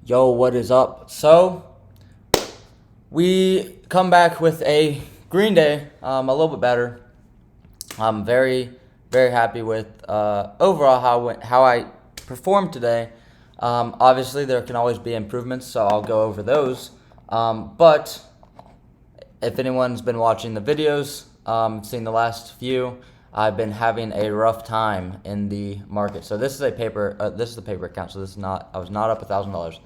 Yo, what is up? So, we come back with a Green Day, a little bit better. I'm very happy with overall how I performed today. Obviously, there can always be improvements, so I'll go over those. But if anyone's been watching the videos, seen the last few, I've been having a rough time in the market. So this is a paper. This is the paper account. So this is not. I was not up $1,000,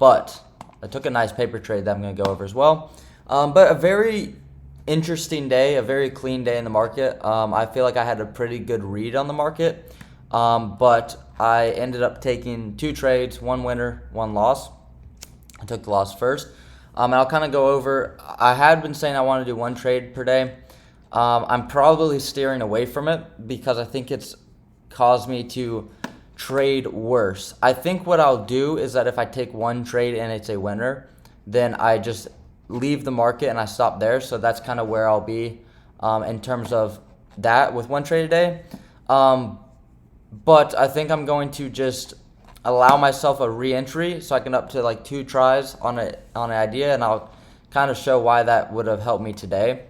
but I took a nice paper trade that I'm going to go over as well. But a very interesting day, a very clean day in the market. I feel like I had a pretty good read on the market, but I ended up taking two trades, one winner, one loss. I took the loss first. And I'll kind of go over. I had been saying I want to do one trade per day. I'm probably steering away from it because I think it's caused me to trade worse. I think what I'll do is that if I take one trade and it's a winner, then I just leave the market and I stop there. So that's kind of where I'll be in terms of that with one trade a day. But I think I'm going to just allow myself a re-entry so I can up to like two tries on an idea, and I'll kind of show why that would have helped me today,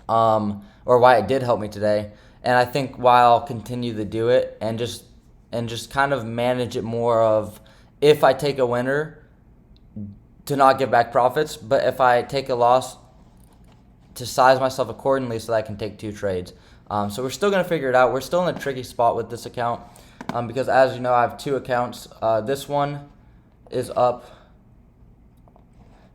or why it did help me today. And I think why I'll continue to do it and just kind of manage it more of if I take a winner to not give back profits, but if I take a loss to size myself accordingly so that I can take two trades. So we're still going to figure it out. We're still in a tricky spot with this account because, as you know, I have two accounts. This one is up.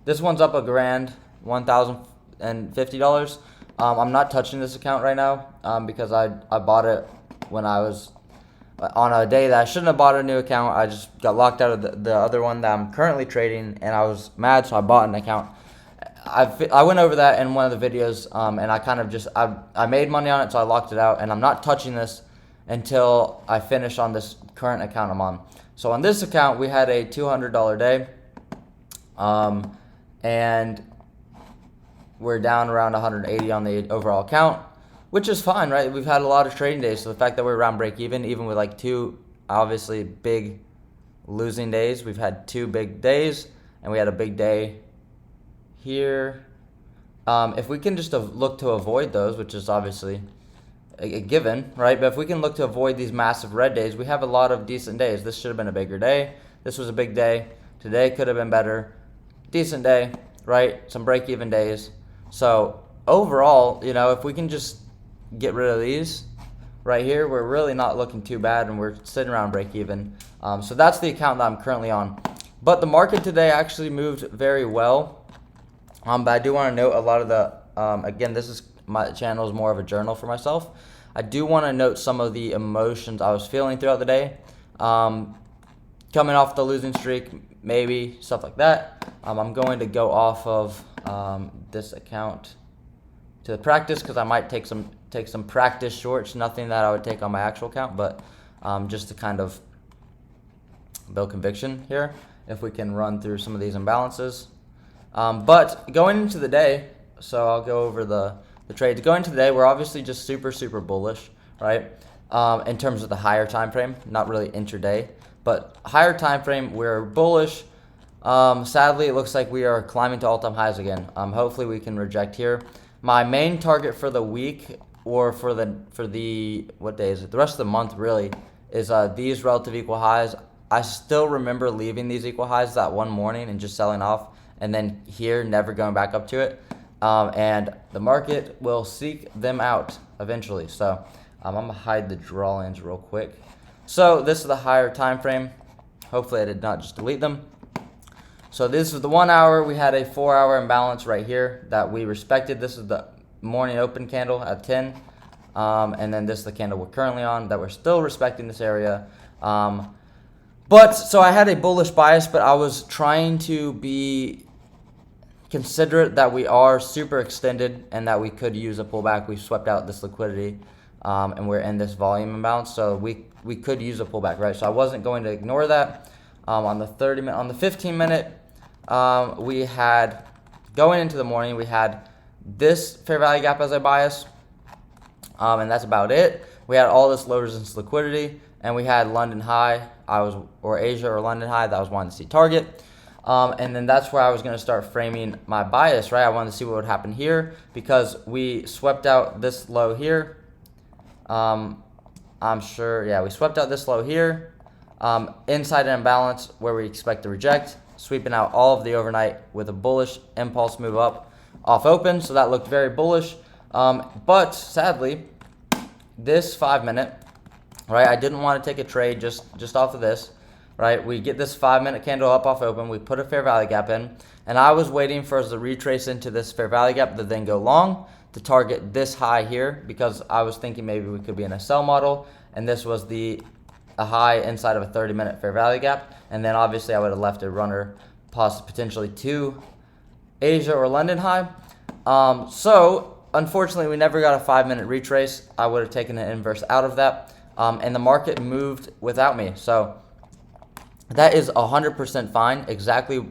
This one's up $1,050. I'm not touching this account right now because I bought it when I was on a day that I shouldn't have bought a new account. I just got locked out of the other one that I'm currently trading, and I was mad, so I bought an account. I went over that in one of the videos, and I kind of just I made money on it, so I locked it out, and I'm not touching this until I finish on this current account I'm on. So on this account, we had a $200 day, and we're down around 180 on the overall account, which is fine, right? We've had a lot of trading days, so the fact that we're around break even with like two obviously big losing days, we've had two big days, and we had a big day here. If we can just look to avoid those, which is obviously a given, right? But if we can look to avoid these massive red days, we have a lot of decent days. This should have been a bigger day. This was a big day. Today could have been better. Decent day, right? Some break-even days. So overall, if we can just get rid of these right here, we're really not looking too bad, and we're sitting around break-even. So that's the account that I'm currently on. But the market today actually moved very well. But I do want to note a lot of the, again, this is my channel is more of a journal for myself. I do want to note some of the emotions I was feeling throughout the day. Coming off the losing streak, maybe, stuff like that. I'm going to go off of this account to the practice because I might take some practice shorts. Nothing that I would take on my actual account, but just to kind of build conviction here. If we can run through some of these imbalances. But going into the day, so I'll go over the trades. Going into the day, we're obviously just super bullish, right? In terms of the higher time frame, not really intraday, but higher time frame, we're bullish. Sadly, it looks like we are climbing to all-time highs again. Hopefully, we can reject here. My main target for the week, or for the what day is it? The rest of the month really is these relative equal highs. I still remember leaving these equal highs that one morning and just selling off. And then here, never going back up to it. And the market will seek them out eventually. So I'm going to hide the drawings real quick. So this is the higher time frame. Hopefully I did not just delete them. So this is the 1 hour. We had a 4 hour imbalance right here that we respected. This is the morning open candle at 10. And then this is the candle we're currently on that we're still respecting this area. But so I had a bullish bias, but I was trying to be considerate that we are super extended and that we could use a pullback. We swept out this liquidity, and we're in this volume imbalance, so we could use a pullback, right? So I wasn't going to ignore that. On the 30-minute, on the 15-minute, we had going into the morning, we had this fair value gap as a bias, and that's about it. We had all this low resistance liquidity, and we had London high or Asia or London high that I was wanting to see target. And then that's where I was going to start framing my bias, right? I wanted to see what would happen here because we swept out this low here. I'm sure, yeah, we swept out this low here. Inside an imbalance where we expect to reject, sweeping out all of the overnight with a bullish impulse move up off open. So that looked very bullish. But sadly, this 5 minute, right, I didn't want to take a trade just off of this. Right, we get this 5 minute candle up off open, we put a fair value gap in, and I was waiting for us to retrace into this fair value gap to then go long to target this high here because I was thinking maybe we could be in a sell model, and this was a high inside of a 30-minute fair value gap, and then obviously I would have left a runner potentially to Asia or London high. So unfortunately we never got a 5 minute retrace. I would have taken an inverse out of that, and the market moved without me. So that is 100% fine. Exactly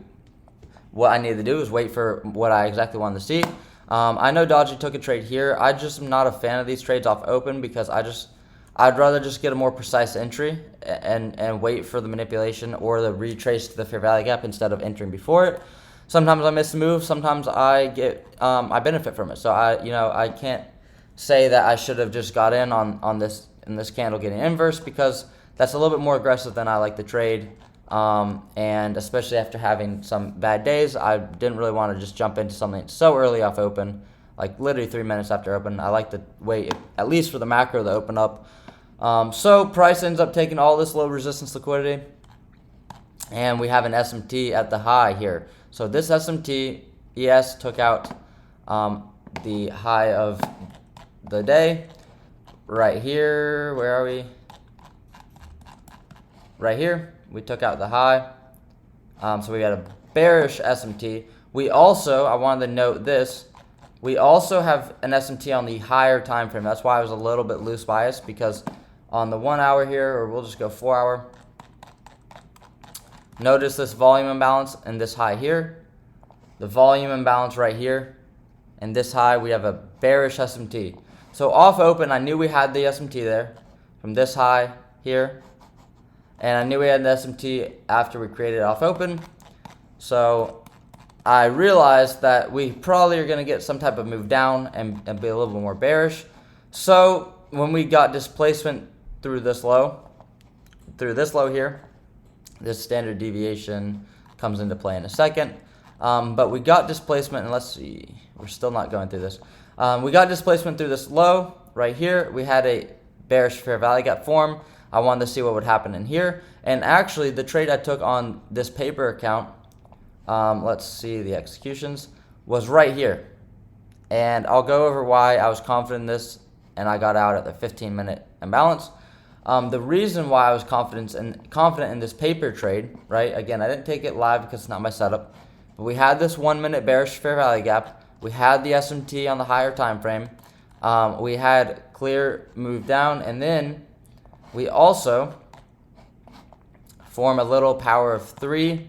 what I needed to do is wait for what I exactly wanted to see. I know Dodgy took a trade here. I just am not a fan of these trades off open because I'd rather just get a more precise entry and wait for the manipulation or the retrace to the fair value gap instead of entering before it. Sometimes I miss a move. Sometimes I benefit from it. So I can't say that I should have just got in on this candle getting inverse because that's a little bit more aggressive than I like to trade. And especially after having some bad days, I didn't really want to just jump into something so early off open, like literally 3 minutes after open. I like to wait at least for the macro to open up. So price ends up taking all this low resistance liquidity, and we have an SMT at the high here. So this SMT ES took out the high of the day right here. Where are we? Right here, we took out the high. So we got a bearish SMT. We also, I wanted to note this, we also have an SMT on the higher time frame. That's why I was a little bit loose bias, because on the 1 hour here, or we'll just go 4 hour, notice this volume imbalance and this high here. The volume imbalance right here, and this high, we have a bearish SMT. So off open, I knew we had the SMT there from this high here. And I knew we had the SMT after we created off open. So I realized that we probably are going to get some type of move down and be a little bit more bearish. So when we got displacement through this low here, this standard deviation comes into play in a second. But we got displacement, and let's see, we're still not going through this. We got displacement through this low right here. We had a bearish fair value gap form. I wanted to see what would happen in here. And actually, the trade I took on this paper account, let's see the executions, was right here. And I'll go over why I was confident in this and I got out at the 15-minute imbalance. The reason why I was confident in this paper trade, right? Again, I didn't take it live because it's not my setup. But we had this 1 minute bearish fair value gap. We had the SMT on the higher time frame. We had clear move down, and then we also form a little power of 3.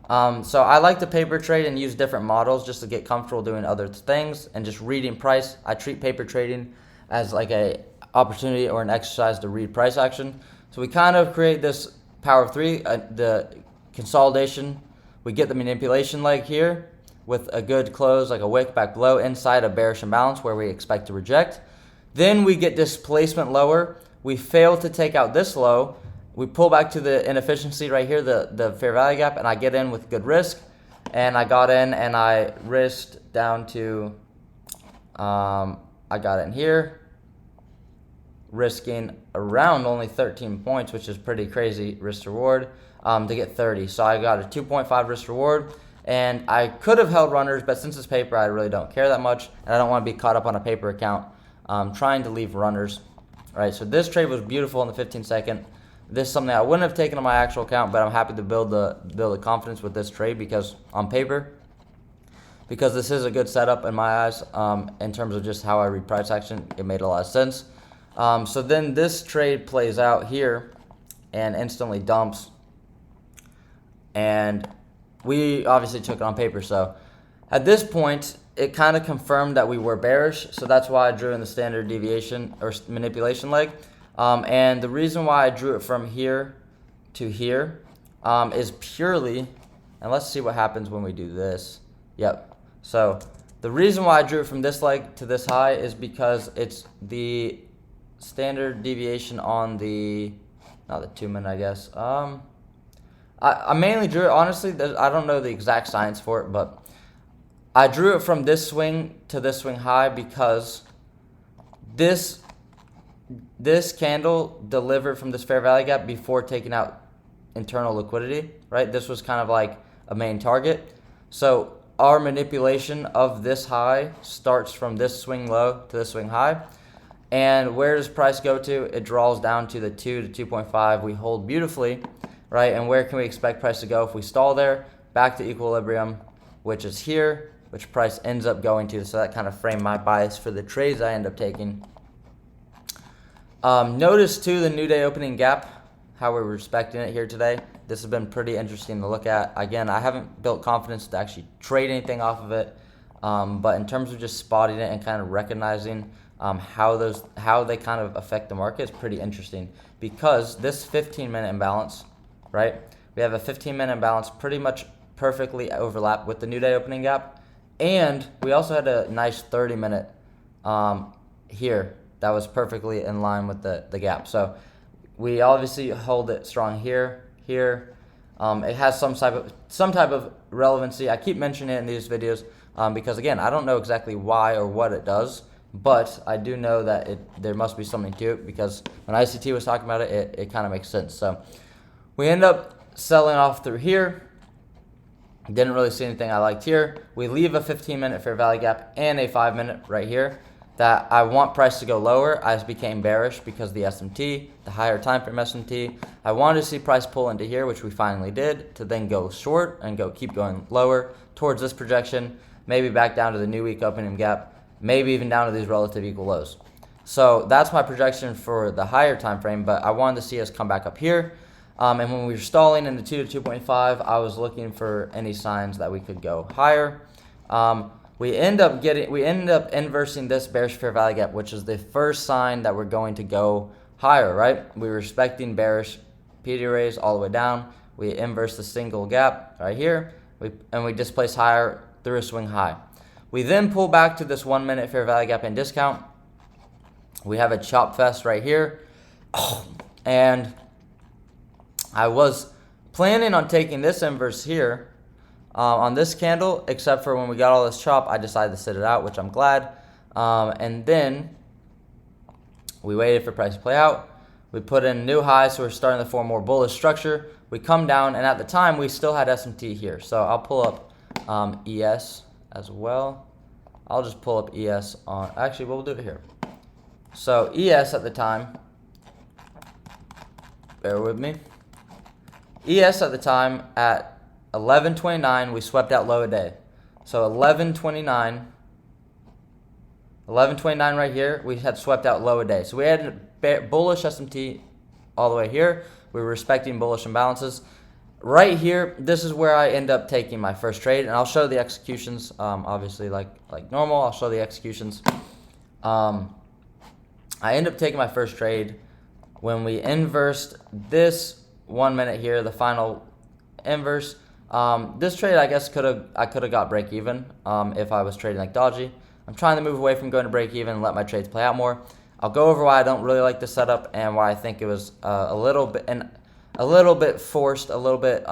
So I like to paper trade and use different models just to get comfortable doing other things and just reading price. I treat paper trading as like a opportunity or an exercise to read price action. So we kind of create this power of 3, the consolidation. We get the manipulation leg here with a good close, like a wick back below inside a bearish imbalance where we expect to reject. Then we get displacement lower. We fail to take out this low. We pull back to the inefficiency right here, the fair value gap, and I get in with good risk. And I got in and I risked down to, I got in here, risking around only 13 points, which is pretty crazy risk to reward, to get 30. So I got a 2.5 risk reward. And I could have held runners, but since it's paper, I really don't care that much. And I don't want to be caught up on a paper account trying to leave runners. All right, so this trade was beautiful in the 15-second. This is something I wouldn't have taken on my actual account, but I'm happy to build the confidence with this trade because on paper, because this is a good setup in my eyes in terms of just how I read price action. It made a lot of sense. So then this trade plays out here and instantly dumps. And we obviously took it on paper. So at this point, it kind of confirmed that we were bearish. So that's why I drew in the standard deviation or manipulation leg. And the reason why I drew it from here to here is purely, and let's see what happens when we do this. Yep. So the reason why I drew it from this leg to this high is because it's the standard deviation on the, not the 2 minute, I guess. I mainly drew it, honestly, I don't know the exact science for it, but I drew it from this swing to this swing high because this candle delivered from this fair value gap before taking out internal liquidity, right? This was kind of like a main target. So our manipulation of this high starts from this swing low to this swing high. And where does price go to? It draws down to the 2 to 2.5. We hold beautifully, right? And where can we expect price to go if we stall there? Back to equilibrium, which is here, which price ends up going to. So that kind of framed my bias for the trades I end up taking. Notice too the new day opening gap, how we're respecting it here today. This has been pretty interesting to look at. Again, I haven't built confidence to actually trade anything off of it, but in terms of just spotting it and kind of recognizing how they kind of affect the market is pretty interesting, because this 15-minute imbalance, right? We have a 15-minute imbalance pretty much perfectly overlap with the new day opening gap, and we also had a nice 30-minute here that was perfectly in line with the gap. So we obviously hold it strong here. It has some type of relevancy. I keep mentioning it in these videos because, again, I don't know exactly why or what it does, but I do know that there must be something to it, because when ICT was talking about it, it kind of makes sense. So we end up selling off through here. Didn't really see anything I liked here. We leave a 15-minute fair value gap and a 5-minute right here that I want price to go lower. I became bearish because the SMT, the higher time frame SMT. I wanted to see price pull into here, which we finally did, to then go short and keep going lower towards this projection, maybe back down to the new week opening gap, maybe even down to these relative equal lows. So that's my projection for the higher time frame, but I wanted to see us come back up here. And when we were stalling in the 2 to 2.5, I was looking for any signs that we could go higher. We end up inversing this bearish fair value gap, which is the first sign that we're going to go higher, right? We were respecting bearish PD rays all the way down. We inverse the single gap right here, and we displace higher through a swing high. We then pull back to this 1 minute fair value gap and discount. We have a chop fest right here, and I was planning on taking this inverse here on this candle, except for when we got all this chop, I decided to sit it out, which I'm glad. And then we waited for price to play out. We put in new highs, so we're starting to form more bullish structure. We come down, and at the time, we still had SMT here. So I'll pull up ES as well. I'll just pull up ES on, actually, we'll do it here. So ES at the time, bear with me. ES at the time at 11.29, we swept out low a day. So 11.29 right here, we had swept out low a day. So we had a bullish SMT all the way here. We were respecting bullish imbalances. Right here, this is where I end up taking my first trade, and I'll show the executions, obviously like normal. I'll show the executions. I end up taking my first trade when we inversed this 1 minute here, the final inverse. This trade, I guess, I could have got break even if I was trading like Dodgy. I'm trying to move away from going to break even and let my trades play out more. I'll go over why I don't really like the setup and why I think it was a little bit forced, a little bit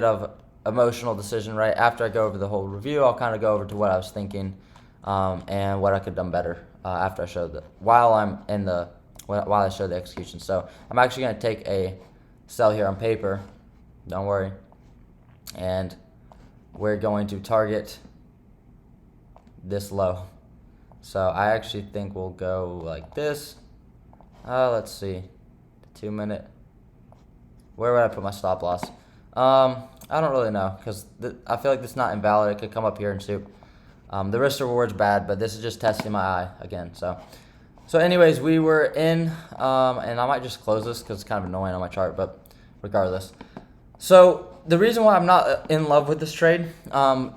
of emotional decision. Right after I go over the whole review, I'll kind of go over to what I was thinking and what I could have done better after I showed while I show the execution. So I'm actually going to take a sell here on paper. Don't worry. And we're going to target this low. So I actually think we'll go like this. Let's see. 2 minute. Where would I put my stop loss? I don't really know, because I feel like this is not invalid. It could come up here and shoot. The risk to reward's bad, but this is just testing my eye again. So anyways, we were in, and I might just close this because it's kind of annoying on my chart, but regardless. So the reason why I'm not in love with this trade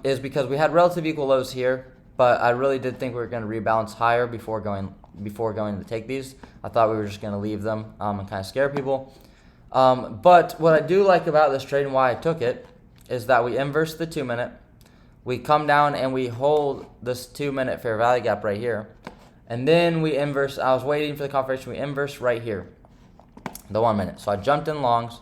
is because we had relative equal lows here, but I really did think we were going to rebalance higher before going to take these. I thought we were just going to leave them and kind of scare people. But what I do like about this trade and why I took it is that we inverse the 2 minute. We come down and we hold this 2 minute fair value gap right here. And then we inverse, I was waiting for the confirmation, we inverse right here, the 1 minute. So I jumped in longs,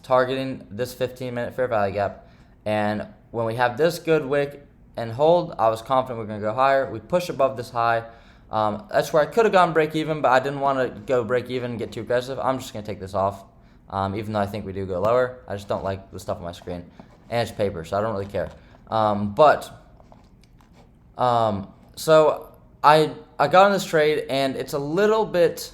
targeting this 15-minute fair value gap. And when we have this good wick and hold, I was confident we are going to go higher. We push above this high. That's where I could have gone break even, but I didn't want to go break even and get too aggressive. I'm just going to take this off, even though I think we do go lower. I just don't like the stuff on my screen. And it's paper, so I don't really care. So I got on this trade, and it's a little bit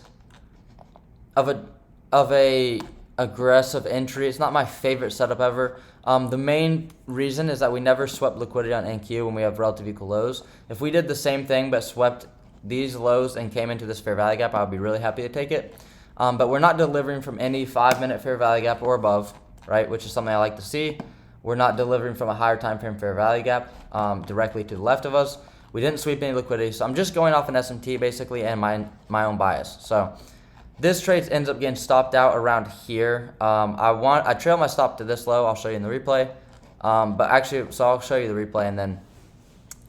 of a aggressive entry. It's not my favorite setup ever. The main reason is that we never swept liquidity on NQ when we have relative equal lows. If we did the same thing but swept these lows and came into this fair value gap, I would be really happy to take it. But we're not delivering from any 5-minute fair value gap or above, right? Which is something I like to see. We're not delivering from a higher time frame fair value gap directly to the left of us. We didn't sweep any liquidity, so I'm just going off an SMT basically and my own bias. So this trade ends up getting stopped out around here. I trail my stop to this low. I'll show you in the replay. So I'll show you the replay, and then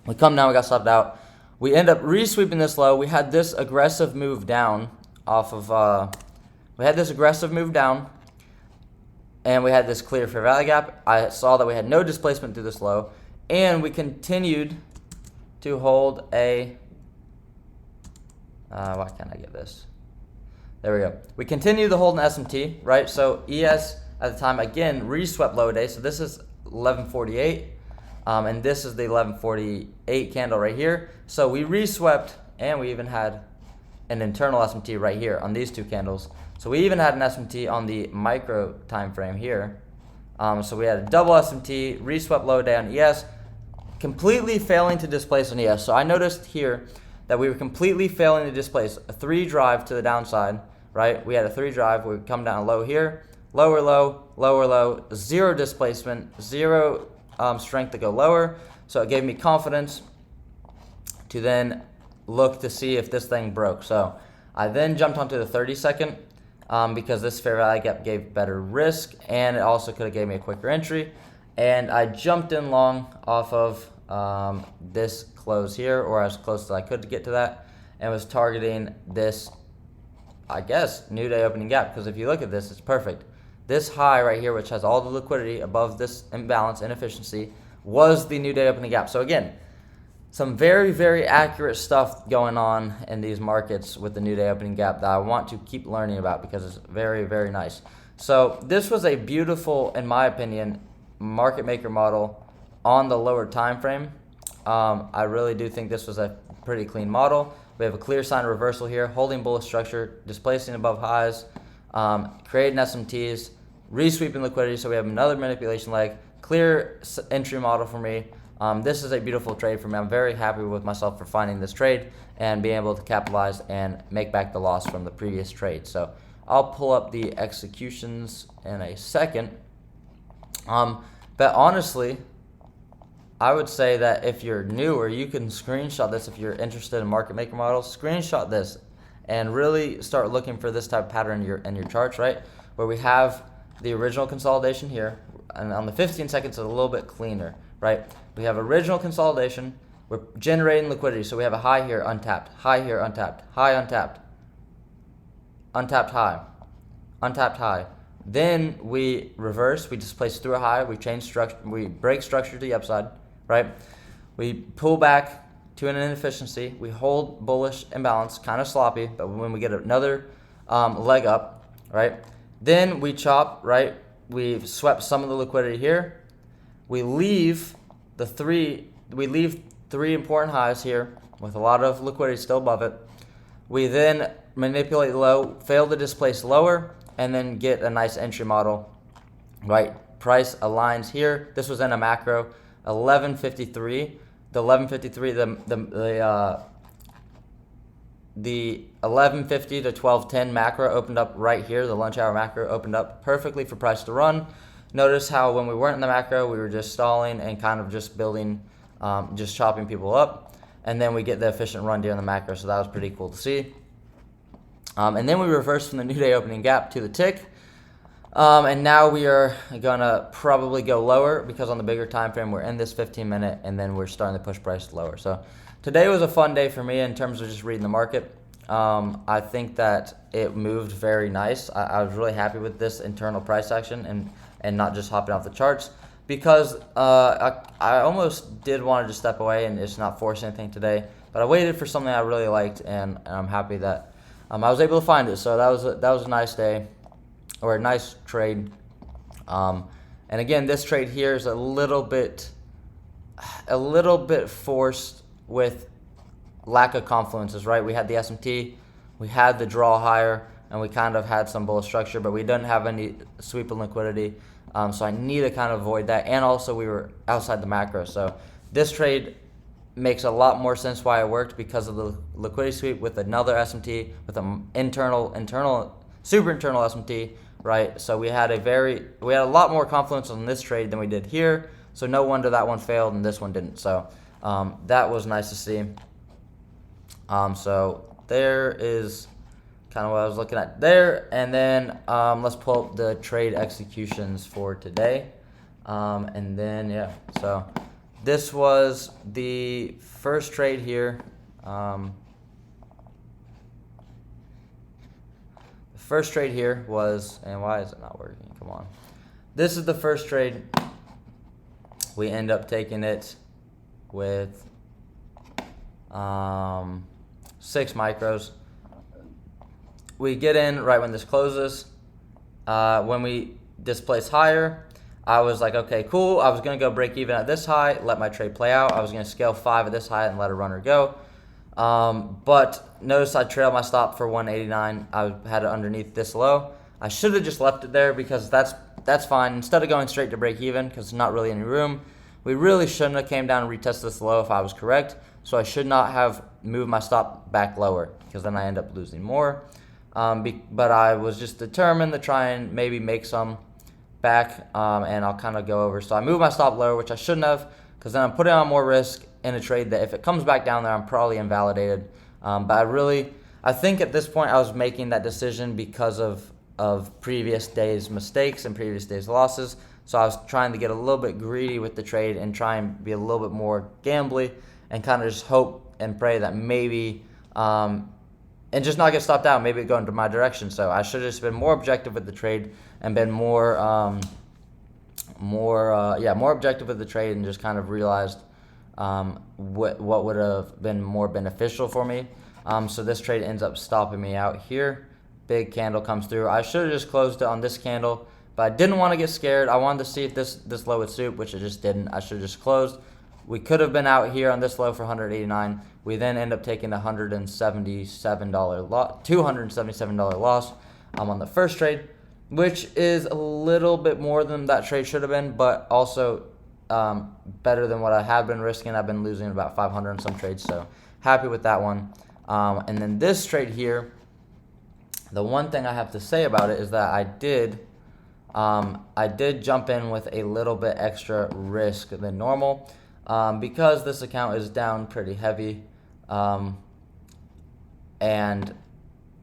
we come down. We got stopped out. We end up re-sweeping this low. We had this aggressive move down off of. And we had this clear fair value gap. I saw that we had no displacement through this low, and we continued to hold a. Why can't I get this? There we go. We continue to hold an SMT, right? So ES at the time, again, re-swept low day. So this is 1148, and this is the 1148 candle right here. So we re-swept, and we even had an internal SMT right here on these two candles. So we even had an SMT on the micro time frame here. So we had a double SMT, re-swept low day on ES, completely failing to displace on ES. So I noticed here that we were completely failing to displace a 3 drive to the downside, right? We had a 3 drive. We would come down low here, lower low, lower low, 0 displacement, 0 strength to go lower. So it gave me confidence to then look to see if this thing broke. So I then jumped onto the 30-second because this fair value gap gave better risk, and it also could have gave me a quicker entry. And I jumped in long off of this close here, or as close as I could to get to that, and was targeting this, I guess, new day opening gap, because if you look at this, it's perfect. This high right here, which has all the liquidity above this imbalance, inefficiency, was the new day opening gap. So again, some very, very accurate stuff going on in these markets with the new day opening gap that I want to keep learning about because it's very, very nice. So this was a beautiful, in my opinion, market maker model on the lower time frame. I really do think this was a pretty clean model. We have a clear sign of reversal here, holding bullish structure, displacing above highs, creating SMTs, re-sweeping liquidity, so we have another manipulation leg, clear entry model for me. This is a beautiful trade for me. I'm very happy with myself for finding this trade and being able to capitalize and make back the loss from the previous trade. So I'll pull up the executions in a second. But honestly, I would say that if you're new, or you can screenshot this if you're interested in market maker models, screenshot this and really start looking for this type of pattern in your charts, right? Where we have the original consolidation here, and on the 15 seconds it's a little bit cleaner, right? We have original consolidation, we're generating liquidity, so we have a high here, untapped, high here, untapped, high, untapped, untapped, high, untapped, high. Then we reverse, we displace through a high, we change structure, we break structure to the upside, right? We pull back to an inefficiency, we hold bullish imbalance, kind of sloppy, but when we get another leg up, right? Then we chop, right? We've swept some of the liquidity here. We leave three important highs here with a lot of liquidity still above it. We then manipulate low, fail to displace lower, and then get a nice entry model, right? Price aligns here. This was in a macro, 1153. The 1153, the 1150 to 1210 macro opened up right here. The lunch hour macro opened up perfectly for price to run. Notice how when we weren't in the macro, we were just stalling and kind of just building, just chopping people up. And then we get the efficient run during the macro, so that was pretty cool to see. And then we reversed from the new day opening gap to the tick. And now we are gonna probably go lower because on the bigger time frame we're in this 15 minute, and then we're starting to push price lower. So today was a fun day for me in terms of just reading the market. I think that it moved very nice. I was really happy with this internal price action and not just hopping off the charts, because I almost did want to just step away and just not force anything today. But I waited for something I really liked, and I'm happy that I was able to find it. So that was a nice day, or a nice trade. And again, this trade here is a little bit forced with lack of confluences, right? We had the SMT, we had the draw higher, and we kind of had some bullish structure, but we didn't have any sweep and liquidity. So I need to kind of avoid that. And also we were outside the macro. So this trade makes a lot more sense why it worked, because of the liquidity sweep with another SMT, with an super internal SMT, right? So we had a lot more confluence on this trade than we did here. So no wonder that one failed and this one didn't. So that was nice to see. So there is kind of what I was looking at there. And then let's pull up the trade executions for today. And then, yeah, so this was the first trade here. The first trade here was, and why is it not working? Come on. This is the first trade. We end up taking it with 6 micros. We get in right when this closes. When we displace higher, I was like, okay, cool. I was going to go break even at this high, let my trade play out. I was going to scale 5 at this high and let a runner go. But notice I trailed my stop for 189. I had it underneath this low. I should have just left it there, because that's fine. Instead of going straight to break even, because there's not really any room, we really shouldn't have came down and retested this low if I was correct. So I should not have moved my stop back lower, because then I end up losing more. But I was just determined to try and maybe make some back, and I'll kind of go over. So I moved my stop lower, which I shouldn't have, because then I'm putting on more risk in a trade that if it comes back down there, I'm probably invalidated. But I think at this point I was making that decision because of previous days' mistakes and previous days' losses. So I was trying to get a little bit greedy with the trade and try and be a little bit more gambly, and kind of just hope and pray that maybe, and just not get stopped out, maybe go into my direction. So I should have just been more objective with the trade and been more objective with the trade, and just kind of realized what would have been more beneficial for me. So this trade ends up stopping me out here. Big candle comes through. I should have just closed it on this candle, but I didn't want to get scared. I wanted to see if this low would suit, which it just didn't. I should have just closed. We could have been out here on this low for 189. We then end up taking the $277 loss on the first trade, which is a little bit more than that trade should have been, but also better than what I have been risking. I've been losing about 500 in some trades, so happy with that one. And then this trade here, the one thing I have to say about it is that I did jump in with a little bit extra risk than normal, because this account is down pretty heavy, and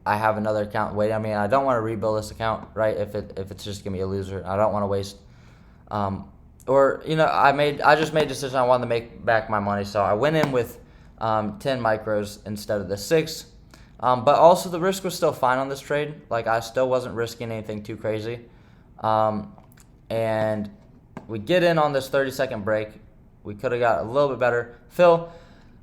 I have another account waiting. I mean, I don't want to rebuild this account, right? If it's just gonna be a loser, I don't want to waste. I just made a decision. I wanted to make back my money, so I went in with 10 micros instead of the 6. But also the risk was still fine on this trade. Like, I still wasn't risking anything too crazy. And we get in on this 30-second break. We could have got a little bit better fill.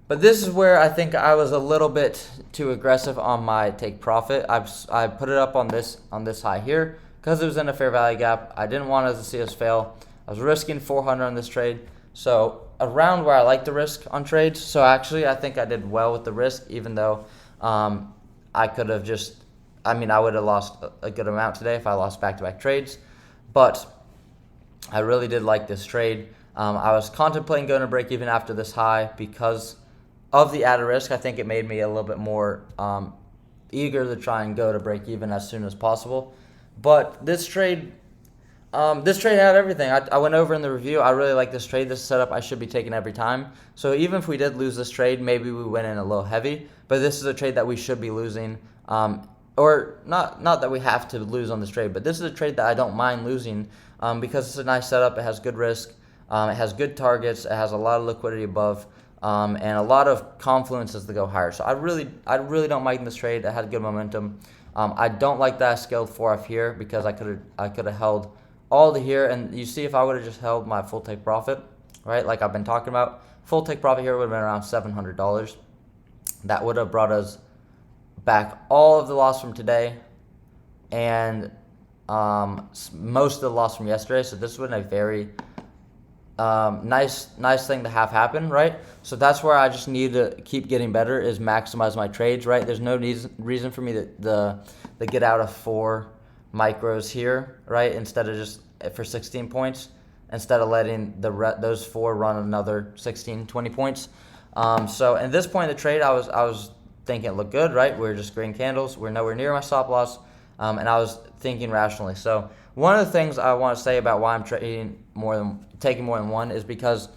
But this is where I think I was a little bit too aggressive on my take profit. I put it up on this high here because it was in a fair value gap. I didn't want to see us fail. I was risking 400 on this trade. So around where I like to risk on trades. So actually I think I did well with the risk, even though I could have I would have lost a good amount today if I lost back-to-back trades. But I really did like this trade. I was contemplating going to break even after this high because of the added risk. I think it made me a little bit more eager to try and go to break even as soon as possible. But this trade had everything. I went over in the review. I really like this trade. This setup I should be taking every time. So even if we did lose this trade, maybe we went in a little heavy. But this is a trade that we should be losing. or not that we have to lose on this trade, but this is a trade that I don't mind losing because it's a nice setup. It has good risk. It has good targets. It has a lot of liquidity above. And a lot of confluences to go higher. So I really don't mind this trade. It had good momentum. I don't like that I scaled 4F here because I could have held all to here. And you see, if I would have just held my full take profit, right, like I've been talking about, full take profit here would have been around $700. That would have brought us back all of the loss from today and most of the loss from yesterday. So this would have been a very nice thing to have happen, right? So that's where I just need to keep getting better, is maximize my trades, right? There's no reason for me to get out of 4 micros here, right? Instead of just for 16 points, instead of letting those 4 run another 16, 20 points. So at this point in the trade, I was thinking it looked good, right? We're just green candles. We're nowhere near my stop loss, and I was thinking rationally. So one of the things I want to say about why I'm taking more than one is because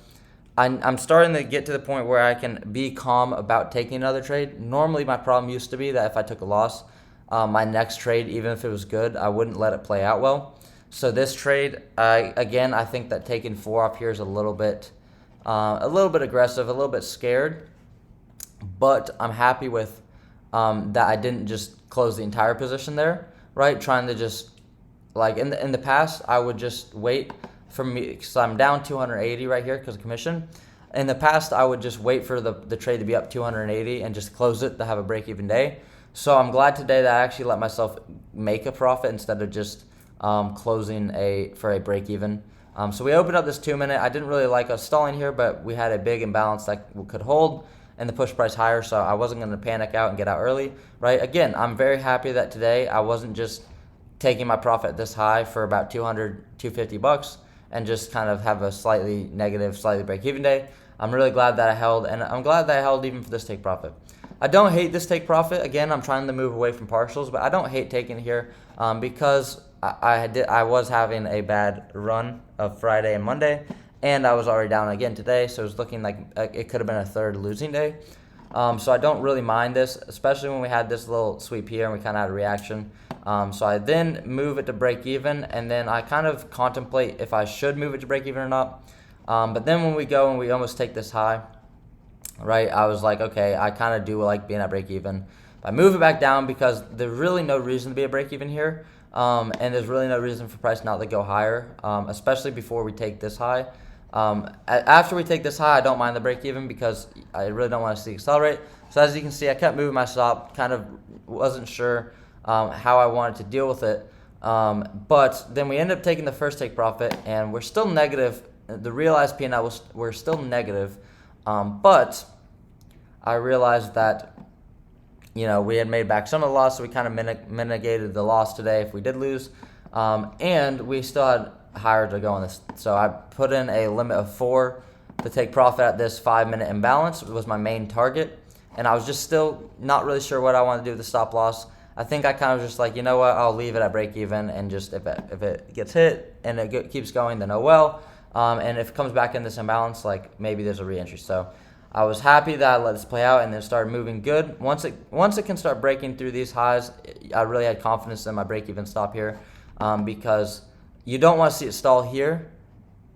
I'm starting to get to the point where I can be calm about taking another trade. Normally, my problem used to be that if I took a loss, my next trade, even if it was good, I wouldn't let it play out well. So this trade, again, I think that taking 4 off here is a little bit aggressive, a little bit scared. But I'm happy with that I didn't just close the entire position there, right? Trying to just, like in the past, I would just wait for me, because I'm down 280 right here because of commission. In the past, I would just wait for the trade to be up 280 and just close it to have a break-even day. So I'm glad today that I actually let myself make a profit instead of just closing for a break-even. So we opened up this 2-minute. I didn't really like us stalling here, but we had a big imbalance that could hold and the push price higher, so I wasn't going to panic out and get out early, right? Again, I'm very happy that today I wasn't just taking my profit this high for about 200, 250 bucks and just kind of have a slightly negative, slightly break-even day. I'm really glad that I held, and I'm glad that I held even for this take profit. I don't hate this take profit. Again, I'm trying to move away from partials, but I don't hate taking it here because I was having a bad run of Friday and Monday, and I was already down again today, so it was looking like it could have been a third losing day. So I don't really mind this, especially when we had this little sweep here and we kind of had a reaction. So I then move it to break even, and then I kind of contemplate if I should move it to break even or not. But then when we go and we almost take this high, right, I was like, okay, I kind of do like being at break even. I move it back down because there's really no reason to be at break even here. And there's really no reason for price not to go higher, especially before we take this high. After we take this high, I don't mind the break even because I really don't want to see accelerate. So as you can see, I kept moving my stop, kind of wasn't sure how I wanted to deal with it. But then we ended up taking the first take profit, and we're still negative. The realized P&L we're still negative, but I realized that we had made back some of the loss, so we kind of mitigated the loss today if we did lose, and we still had higher to go on this. So I put in a limit of 4 to take profit at this 5-minute imbalance. It was my main target, and I was just still not really sure what I wanted to do with the stop loss. I think I kind of just like, you know what, I'll leave it at break even, and just if it gets hit and it keeps going, then oh well. And if it comes back in this imbalance, like maybe there's a re-entry. So I was happy that I let this play out and then started moving good. Once it can start breaking through these highs, I really had confidence in my break-even stop here, because you don't want to see it stall here.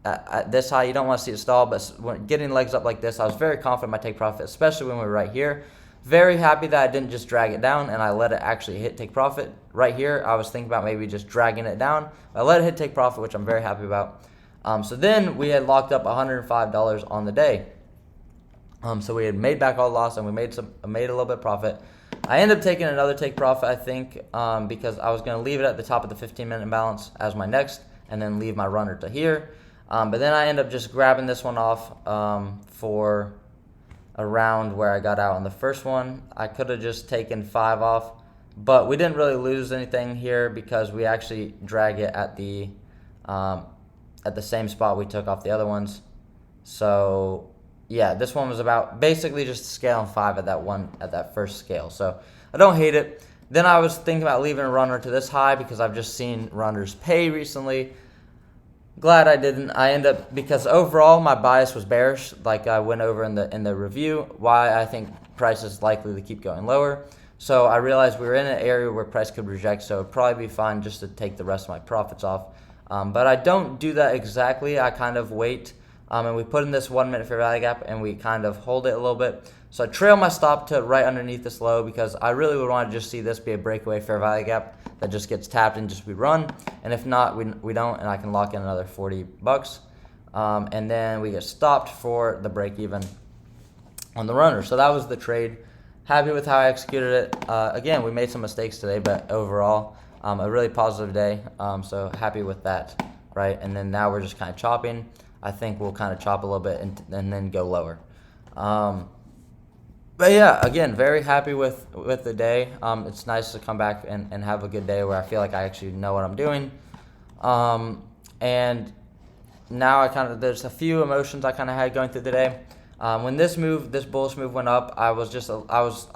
At this high, you don't want to see it stall, but when getting legs up like this, I was very confident in my take profit, especially when we were right here. Very happy that I didn't just drag it down and I let it actually hit take profit. Right here, I was thinking about maybe just dragging it down. I let it hit take profit, which I'm very happy about. So then we had locked up $105 on the day. So we had made back all the loss and we made a little bit of profit. I ended up taking another take profit, I think, because I was going to leave it at the top of the 15-minute imbalance as my next, and then leave my runner to here. But then I ended up just grabbing this one off for around where I got out on the first one. I could have just taken 5 off, but we didn't really lose anything here because we actually drag it at the same spot we took off the other ones. So yeah, this one was about basically just scaling 5 at that first scale. So I don't hate it. Then I was thinking about leaving a runner to this high because I've just seen runners pay recently. Glad I didn't. I end up, because overall my bias was bearish, like I went over in the review, why I think price is likely to keep going lower. So I realized we were in an area where price could reject, so it'd probably be fine just to take the rest of my profits off. But I don't do that exactly. I kind of wait, and we put in this 1 minute fair value gap, and we kind of hold it a little bit. So I trail my stop to right underneath this low because I really would want to just see this be a breakaway fair value gap that just gets tapped and just we run. And if not, we don't, and I can lock in another $40. And then we get stopped for the break even on the runner. So that was the trade. Happy with how I executed it. Again, we made some mistakes today, but overall, a really positive day. So happy with that, right? And then now we're just kind of chopping. I think we'll kind of chop a little bit and then go lower. But yeah, again, very happy with the day. It's nice to come back and have a good day where I feel like I actually know what I'm doing. And now there's a few emotions I kind of had going through the day. When this bullish move went up, I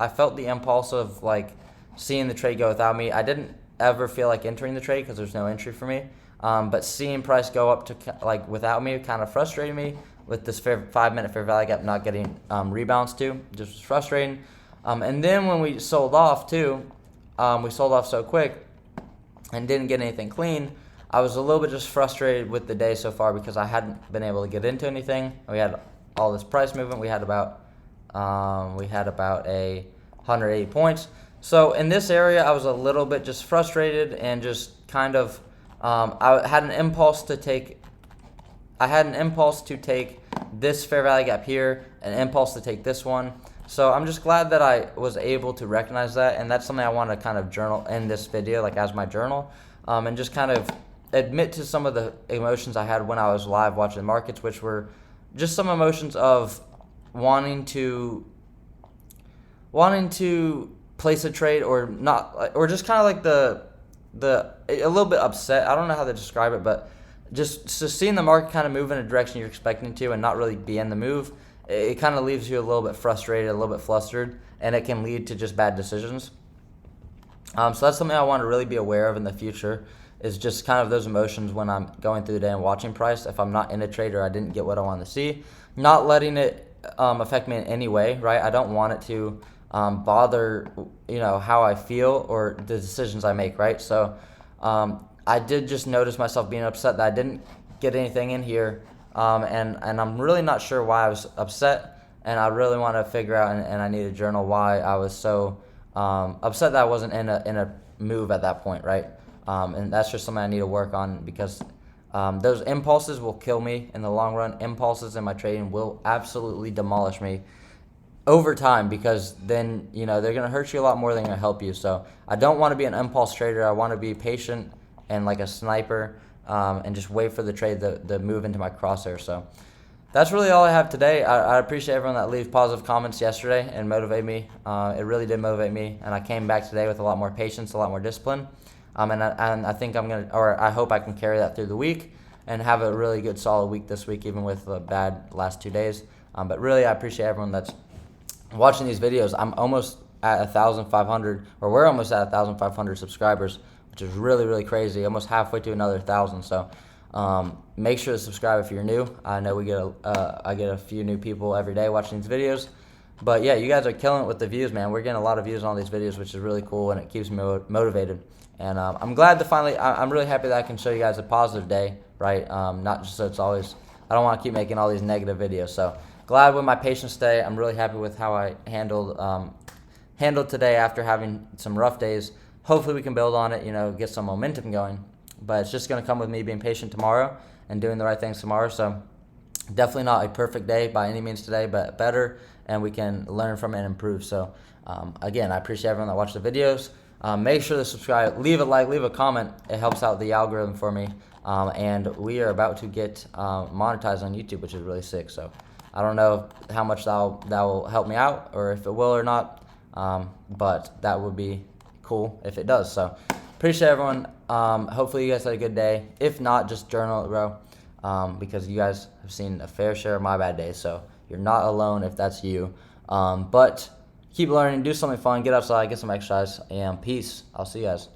felt the impulse of like seeing the trade go without me. I didn't ever feel like entering the trade because there's no entry for me. But seeing price go up to like without me kind of frustrated me with this 5 minute fair value gap not getting rebounds to. Just was frustrating. And then when we sold off too, we sold off so quick and didn't get anything clean. I was a little bit just frustrated with the day so far because I hadn't been able to get into anything. We had all this price movement. We had about a 180 points. So in this area, I was a little bit just frustrated and just kind of I had an impulse to take this fair value gap here, an impulse to take this one. So I'm just glad that I was able to recognize that, and that's something I want to kind of journal in this video, like as my journal, and just kind of admit to some of the emotions I had when I was live watching the markets, which were just some emotions of wanting to place a trade or not, or just kind of like a little bit upset. I don't know how to describe it, but just seeing the market kind of move in a direction you're expecting to and not really be in the move, it kind of leaves you a little bit frustrated, a little bit flustered, and it can lead to just bad decisions. So that's something I want to really be aware of in the future, is just kind of those emotions when I'm going through the day and watching price. If I'm not in a trade or I didn't get what I wanted to see, not letting it affect me in any way, right? I don't want it to bother, how I feel or the decisions I make, right? So I did just notice myself being upset that I didn't get anything in here, and I'm really not sure why I was upset, and I really want to figure out, and I need to journal why I was so upset that I wasn't in a move at that point, right? And that's just something I need to work on, because those impulses will kill me in the long run. Impulses in my trading will absolutely demolish me over time, because then they're going to hurt you a lot more than going to help you. So I don't want to be an impulse trader. I want to be patient and like a sniper, and just wait for the trade to move into my crosshair. So that's really all I have today. I appreciate everyone that leave positive comments yesterday and motivate me. It really did motivate me, and I came back today with a lot more patience, a lot more discipline. And I think I hope I can carry that through the week and have a really good solid week this week, even with the bad last 2 days. But really, I appreciate everyone that's watching these videos. I'm almost at 1,500, or we're almost at 1,500 subscribers, which is really, really crazy. Almost halfway to another 1,000. So make sure to subscribe if you're new. I know I get a few new people every day watching these videos. But yeah, you guys are killing it with the views, man. We're getting a lot of views on these videos, which is really cool, and it keeps me motivated. And I'm glad to I'm really happy that I can show you guys a positive day, right? Not just so it's always, I don't want to keep making all these negative videos. So glad with my patience today. I'm really happy with how I handled today after having some rough days. Hopefully we can build on it, get some momentum going. But it's just going to come with me being patient tomorrow and doing the right things tomorrow. So definitely not a perfect day by any means today, but better, and we can learn from it and improve. So again, I appreciate everyone that watched the videos. Make sure to subscribe, leave a like, leave a comment. It helps out the algorithm for me. And we are about to get monetized on YouTube, which is really sick. So I don't know how much that will help me out, or if it will or not, but that would be cool if it does. So appreciate everyone. Hopefully you guys had a good day. If not, just journal it, bro, because you guys have seen a fair share of my bad days. So you're not alone if that's you. But keep learning, do something fun, get outside, get some exercise, and peace. I'll see you guys.